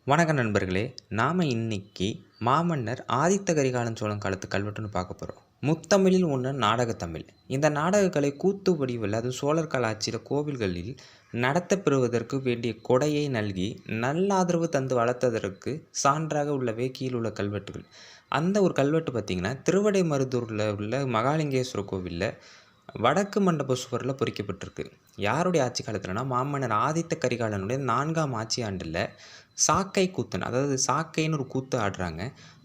வணக்க நண்பர்களே! நாம இன்னைக்கு மாமன்னர் ஆதித்த கரிகாலன் சோழன் காலத்து கல்வெட்டுன்னு பார்க்க போறோம். முத்தமிழில் ஒண்ணு நாடகத்தமிழ். இந்த நாடகக்கலை கூத்து வடிவில் அதுவும் சோழர் கால ஆட்சியில கோவில்களில் நடத்தப்பெறுவதற்கு வேண்டிய கொடையை நல்கி நல்லாதரவு தந்து வளர்த்ததற்கு சான்றாக உள்ளவை கீழுள்ள கல்வெட்டுகள். அந்த ஒரு கல்வெட்டு பார்த்தீங்கன்னா, திருவிடைமருதூர்ல உள்ள மகாலிங்கேஸ்வரர் கோவில்ல வடக்கு மண்டப சுவர்ல பொறிக்கப்பட்டிருக்கு. யாருடைய ஆட்சி காலத்துலனா, மாமன்னர் ஆதித்த கரிகாலனுடைய 4ஆம் ஆட்சி ஆண்டுல சாக்கை கூத்தன், அதாவது சாக்கைன்னு ஒரு கூத்து ஆடுறாங்க.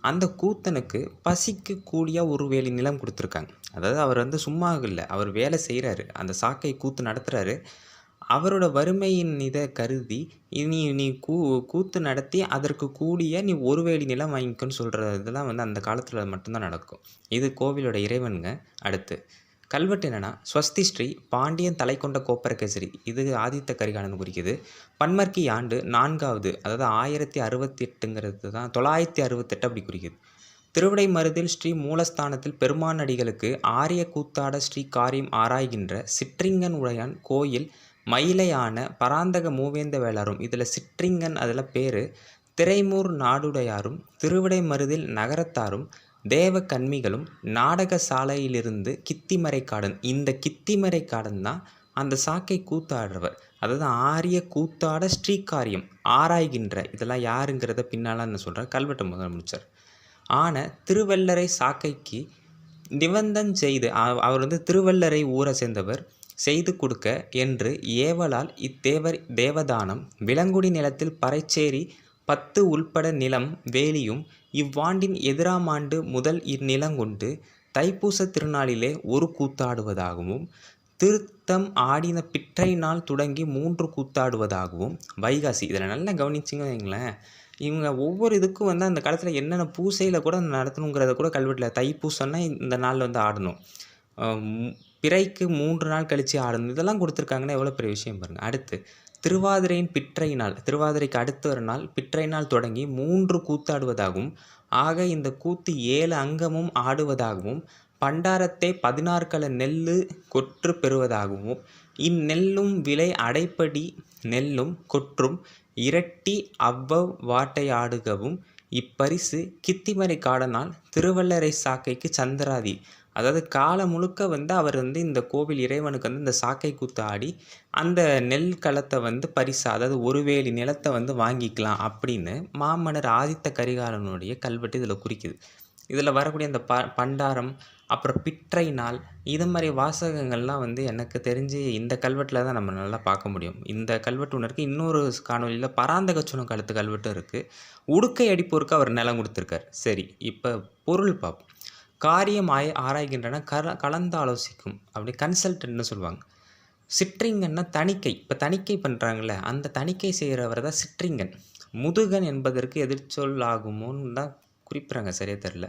அந்த கூத்தனுக்கு பசிக்கு கூலியா ஒரு வேலி நிலம் குடுத்துருக்காங்க. அதாவது அவர் சும்மா இல்ல. அவர் வேலை செய்றாரு. அந்த சாக்கை கூத்து நடத்துறாரு. அவரோட வறுமையின் கருதி, "நீ நீ கூத்து நடத்தி அதற்கு கூலியா நீ ஒரு வேலி நிலம் வாங்கிக்கோன்னு" சொல்ற இதெல்லாம் அந்த காலத்துல மட்டும் தான் நடக்கும். இது கோவிலோட இறைவன்ங்க. அடுத்து கல்வெட்டு என்னன்னா, ஸ்வஸ்தி ஸ்ரீ பாண்டியன் தலைக்கொண்ட கோப்பரகேசரி. இது ஆதித்த கரிகாலன் குறிக்குது. பன்மர்க்கி ஆண்டு 4வது, அதாவது 1068ங்கிறது தான் 968 அப்படி குறிக்குது. திருவிடைமருதில் ஸ்ரீ மூலஸ்தானத்தில் பெருமானடிகளுக்கு ஆரிய கூத்தாட ஸ்ரீ காரியம் ஆராய்கின்ற சிற்றிங்கன் உடையான் கோயில் மயிலை ஆன பராந்தக மூவேந்த வேளாரும். இதில் சிற்றிங்கன் அதில் பேர். திரைமூர் நாடுடையாரும் திருவிடைமருதில் நகரத்தாரும் தேவ கன்மிகளும் நாடக சாலையிலிருந்து கித்திமரைக்காடன். இந்த கித்திமரைக்காடன் தான் அந்த சாக்கை கூத்தாடுறவர். அதாவது ஆரிய கூத்தாட ஸ்ரீகாரியம் ஆராய்கின்ற. இதெல்லாம் யாருங்கிறத பின்னால் நான் சொல்கிறேன். கல்வெட்டை முதல்ல முடிச்சார். ஆன திருவெள்ளரை சாக்கைக்கு நிபந்தன் செய்து, அவர் திருவெள்ளரை ஊரை சேர்ந்தவர், செய்து கொடுக்க என்று ஏவலால் தேவதானம் விலங்குடி நிலத்தில் பறைச்சேரி 10 உள்பட நிலம் வேலியும் இவ்வாண்டின் எதிராம் ஆண்டு முதல் இந்நிலங்கொண்டு தைப்பூச திருநாளிலே ஒரு கூத்தாடுவதாகவும் திருத்தம் ஆடின பிற்றை நாள் தொடங்கி 3 கூத்தாடுவதாகவும் வைகாசி. இதில் நல்லா கவனிச்சிங்க வைங்களேன். இவங்க ஒவ்வொரு இதுக்கும் அந்த காலத்தில் என்னென்ன பூசையில் கூட நடத்தணுங்கிறத கூட கல்வெட்டில், தைப்பூசம்னா இந்த நாளில் ஆடணும், பிறைக்கு 3 நாள் கழித்து ஆடணும், இதெல்லாம் கொடுத்துருக்காங்கன்னா எவ்வளோ பெரிய விஷயம் பாருங்கள். அடுத்து திருவாதிரையின் பிற்றை நாள், திருவாதிரைக்கு அடுத்த ஒரு நாள் பிற்றை நாள் தொடங்கி 3 கூத்தாடுவதாகவும், ஆக இந்த கூத்து 7 அங்கமும் ஆடுவதாகவும், பண்டாரத்தை 16 கல நெல்லு கொற்று பெறுவதாகவும், இந்நெல்லும் விலை அடைப்படி நெல்லும் கொற்றும் இரட்டி அவ்வவ் வாட்டையாடுகவும், இப்பரிசு கித்திமரை காடனால் திருவள்ளரை சாக்கைக்கு சந்திராதி. அதாவது காலம் முழுக்க அவர் இந்த கோவில் இறைவனுக்கு இந்த சாக்கை கூத்து ஆடி அந்த நெல் களத்தை பரிசா, அதாவது ஒரு வேலி நிலத்தை வாங்கிக்கலாம் அப்படின்னு மாமன்னர் ஆதித்த கரிகாலனுடைய கல்வெட்டு இதில் குறிக்குது. இதில் வரக்கூடிய அந்த பண்டாரம், அப்புறம் பிற்றை நாள், இது மாதிரி வாசகங்கள்லாம் எனக்கு தெரிஞ்சு இந்த கல்வெட்டில் தான் நம்ம நல்லா பார்க்க முடியும். இந்த கல்வெட்டு ஒன்று இருக்குது. இன்னொரு காணொலியில் பராந்தக சோழன் காலத்து கல்வெட்டும் இருக்குது. உடுக்கை அடிப்போருக்கு அவர் நிலம் கொடுத்துருக்கார். சரி, இப்போ பொருள் பார்ப்போம். காரியம் ஆராய்கின்றன, கலந்து ஆலோசிக்கும், அப்படி கன்சல்டன்ட்னு சொல்லுவாங்க. சிற்றிங்கன்னா தணிக்கை. இப்போ தணிக்கை பண்ணுறாங்கள்ல, அந்த தணிக்கை செய்கிறவர் தான் சிற்றிங்கன். முதுகன் என்பதற்கு எதிர்ச்சொல் ஆகுமோன்னு தான் குறிப்பிட்றாங்க, சரியாக தெரில.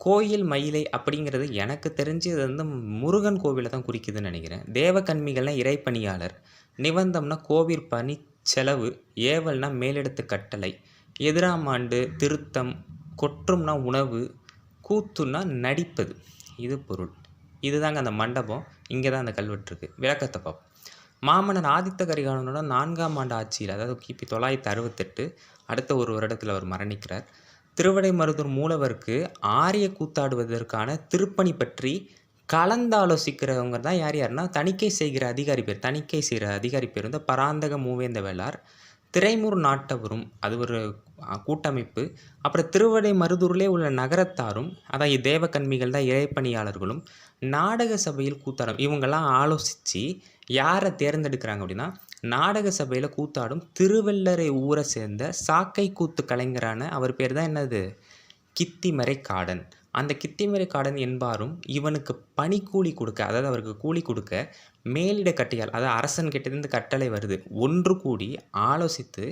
கோயில் மயிலை அப்படிங்கிறது எனக்கு தெரிஞ்சு இது முருகன் கோவிலை தான் குறிக்குதுன்னு நினைக்கிறேன். தேவகன்மிகள்னா இறைப்பணியாளர், நிபந்தம்னா கோவில் பணி செலவு, ஏவல்னா மேலெடுத்து கட்டளை, எதிராம் ஆண்டு திருத்தம், கொற்றும்னா உணவு, கூத்துன்னா நடிப்பது. இது பொருள். இதுதாங்க அந்த மண்டபம். இங்கே தான் அந்த கல்வெட்டு இருக்குது. விளக்கத்தை பார்ப்போம். மாமன்னர் ஆதித்த கரிகாலனோட 4ஆம் ஆண்டு ஆட்சியில், அதாவது கிபி 968, அடுத்த ஒரு வருடத்தில் அவர் மரணிக்கிறார். திருவிடைமருதூர் மூலவருக்கு ஆரிய கூத்தாடுவதற்கான திருப்பணி பற்றி கலந்தாலோசிக்கிறவங்க தான் யாருன்னா தணிக்கை செய்கிற அதிகாரி பேர். தணிக்கை செய்கிற அதிகாரி பேர் பராந்தக மூவேந்த வேளார். திரைமூர் நாட்டவரும், அது ஒரு கூட்டமைப்பு. அப்புறம் திருவிடைமருதூரிலே உள்ள நகரத்தாரும், அதான் தேவகன்மிகள் தான் இறைப்பணியாளர்களும், நாடக சபையில் கூத்தாடும். இவங்கெல்லாம் ஆலோசித்து யாரை தேர்ந்தெடுக்கிறாங்க அப்படின்னா, நாடக சபையில் கூத்தாடும் திருவெள்ளரை ஊரை சேர்ந்த சாக்கை கூத்து கலைஞரான அவர் பேர் தான் என்னது, கித்திமரை காடன். அந்த கித்திமரை காடன் என்பாரும் இவனுக்கு பணிக்கூலி கொடுக்க, அதாவது அவருக்கு கூலி கொடுக்க மேலிட கட்டியால், அதாவது அரசன் கிட்டேருந்து கட்டளை வருது, ஒன்று கூடி ஆலோசித்து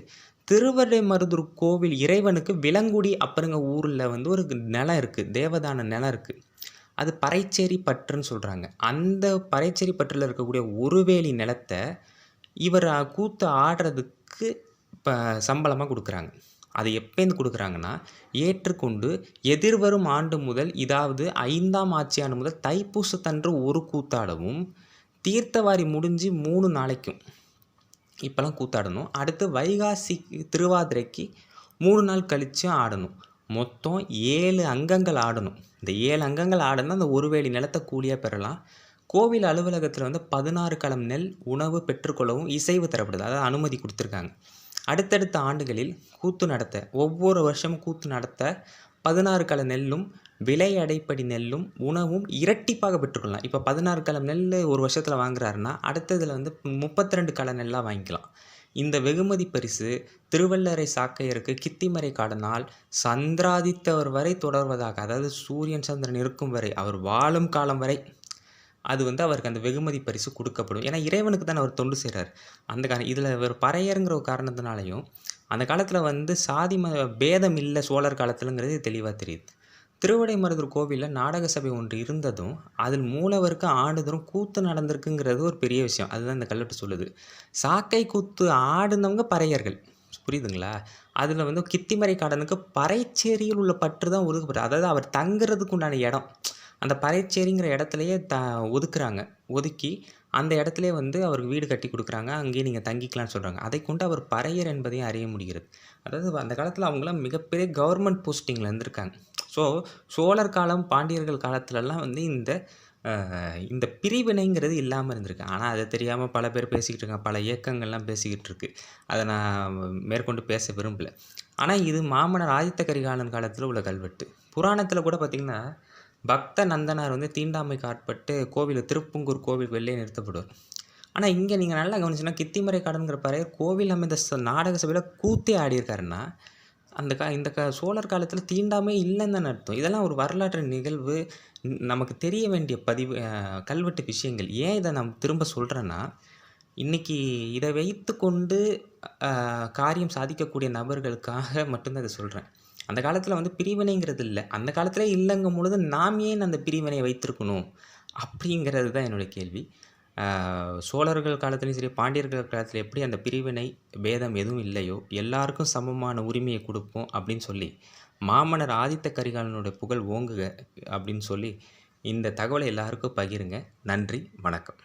திருவிடைமருதூர் கோவில் இறைவனுக்கு விலங்குடி அப்படிங்க ஊரில் ஒரு நிலம் இருக்குது, தேவதான நிலம் இருக்குது. அது பறைச்சேரி பற்றுன்னு சொல்கிறாங்க. அந்த பறைச்சேரி பற்றில் இருக்கக்கூடிய ஒரு வேலி நிலத்தை இவர் கூத்து ஆடுறதுக்கு இப்போ சம்பளமாக கொடுக்குறாங்க. அது எப்போந்து கொடுக்குறாங்கன்னா, ஏற்றுக்கொண்டு எதிர்வரும் ஆண்டு முதல், இதாவது 5ஆம் ஆட்சி ஆண்டு முதல் தைப்பூசத்தன்று ஒரு கூத்தாடவும், தீர்த்தவாரி முடிஞ்சு 3 நாளைக்கும் இப்போலாம் கூத்தாடணும். அடுத்து வைகாசி திருவாதிரைக்கு 3 நாள் கழிச்சு ஆடணும். மொத்தம் 7 அங்கங்கள் ஆடணும். இந்த 7 அங்கங்கள் ஆடுனா அந்த ஒரு வேளை நிலத்த கூலியா பெறலாம். கோவில் அலுவலகத்தில வந்து 16 களம் நெல் உணவு பெற்றுக்கொள்ளவும் இசைவு தரப்படுது. அதாவது அனுமதி குடுத்துருக்காங்க. அடுத்தடுத்த ஆண்டுகளில் கூத்து நடத்த ஒவ்வொரு வருஷமும் கூத்து நடத்த 16 கள நெல்லும், விலை அடைப்படி நெல்லும், உணவும் இரட்டிப்பாக பெற்றுக்கொள்ளலாம். இப்ப 16 களம் நெல்லு ஒரு வருஷத்தில வாங்குறாருன்னா, அடுத்ததுல வந்து 32 கள நெல்லா வாங்கிக்கலாம். இந்த வெகுமதி பரிசு திருவள்ளரை சாக்கையருக்கு கித்திமறை காடனால் சந்திராதித்தவர் வரை தொடர்வதாக. அதாவது சூரியன், சந்திரன் இருக்கும் வரை, அவர் வாழும் காலம் வரை அது வந்து அவருக்கு அந்த வெகுமதி பரிசு குடுக்கப்படும். ஏன்னா, இறைவனுக்கு தானே அவர் தொண்டு செய்றாரு. இதில ஒரு பறையர்ங்கிற ஒரு காரணத்தினாலயும், அந்த காலத்தில வந்து சாதி பேதம் இல்ல சோழர் காலத்திலங்கிறது தெளிவா தெரியுது. திருவிடைமருதூர் கோவில்ல நாடக சபை ஒன்று இருந்ததும், அதில் மூலவருக்கு ஆண்டுதோறும் கூத்து நடந்திருக்குங்கிறது ஒரு பெரிய விஷயம். அதுதான் இந்த கல்வெட்டு சொல்லுது. சாக்கை கூத்து ஆடுனவங்க பறையர்கள். புரியுதுங்களா? அதில வந்து கித்திமறை காடனுக்கு பறைச்சேரியில் உள்ள பற்று தான் ஒதுக்கப்பட்டது. அதாவது அவர் தங்குறதுக்கு உண்டான இடம். அந்த பறைச்சேரிங்கிற இடத்துலயே ஒதுக்குறாங்க. ஒதுக்கி அந்த இடத்திலேயே வந்து அவருக்கு வீடு கட்டி குடுக்குறாங்க. அங்கேயே நீங்க தங்கிக்கலாம்னு சொல்றாங்க. அதைக்கொண்டு அவர் பறையர் என்பதையும் அறிய முடிகிறது. அதாவது அந்த காலத்தில அவங்கலாம் மிகப்பெரிய கவர்மெண்ட் போஸ்டிங்ல இருந்திருக்காங்க. ஸோ, சோழர் காலம், பாண்டியர்கள் காலத்துலலாம் வந்து இந்த பிரிவினைங்கிறது இல்லாம இருந்திருக்கு. ஆனா, அது தெரியாம பல பேர் பேசிக்கிட்டு இருக்காங்க. பல இயக்கங்கள்லாம் பேசிக்கிட்டு இருக்கு. அத நான் மேற்கொண்டு பேச விரும்பல. ஆனா, இது மாமன்னர் ஆதித்த கரிகாலன் காலத்தில உள்ள கல்வெட்டு. புராணத்தில கூட பார்த்தீங்கன்னா, பக்த நந்தனார் வந்து தீண்டாமைக்கு ஆட்பட்டு திருப்பங்கூர் கோவில் வெளியே நிறுத்தப்படுவார். ஆனா, இங்க நீங்க நல்லா கவனிச்சீங்கன்னா, கித்திமறை காடன்கிற பறையர் கோவில் அமைந்த நாடக சபையில கூத்தே ஆடியிருக்காருன்னா, இந்த சோழர் காலத்தில தீண்டாமை இல்லன்னு தானே அர்த்தம். இதெல்லாம் ஒரு வரலாற்று நிகழ்வு. நமக்கு தெரிய வேண்டிய கல்வெட்டு விஷயங்கள். ஏன் இத நான் திரும்ப சொல்றேன்னா, இன்னைக்கு இத வைத்துக்கொண்டு அ காரியம் சாதிக்கக்கூடிய நபர்களுக்காக மட்டும் தான் இத சொல்றேன். அந்த காலத்தில வந்து பிரிவினைங்கிறது இல்ல. அந்த காலத்திலே இல்லங்கும் பொழுது, நாம் ஏன் அந்த பிரிவினை வைத்திருக்கணும்? அப்படிங்கிறது தான் என்னுடைய கேள்வி. ஆ சோழர்கள் காலத்திலயும் சரி, பாண்டியர்கள் காலத்தில எப்படி அந்த பிரிவினை, பேதம் எதுவும் இல்லையோ, எல்லாருக்கும் சமமான உரிமைய குடுப்போம் அப்படின்னு சொல்லி, மாமன்னர் ஆதித்த கரிகாலனுடைய புகழ் ஓங்குக அப்படின்னு சொல்லி, இந்த தகவல எல்லாருக்கும் பகிருங்க. நன்றி, வணக்கம்.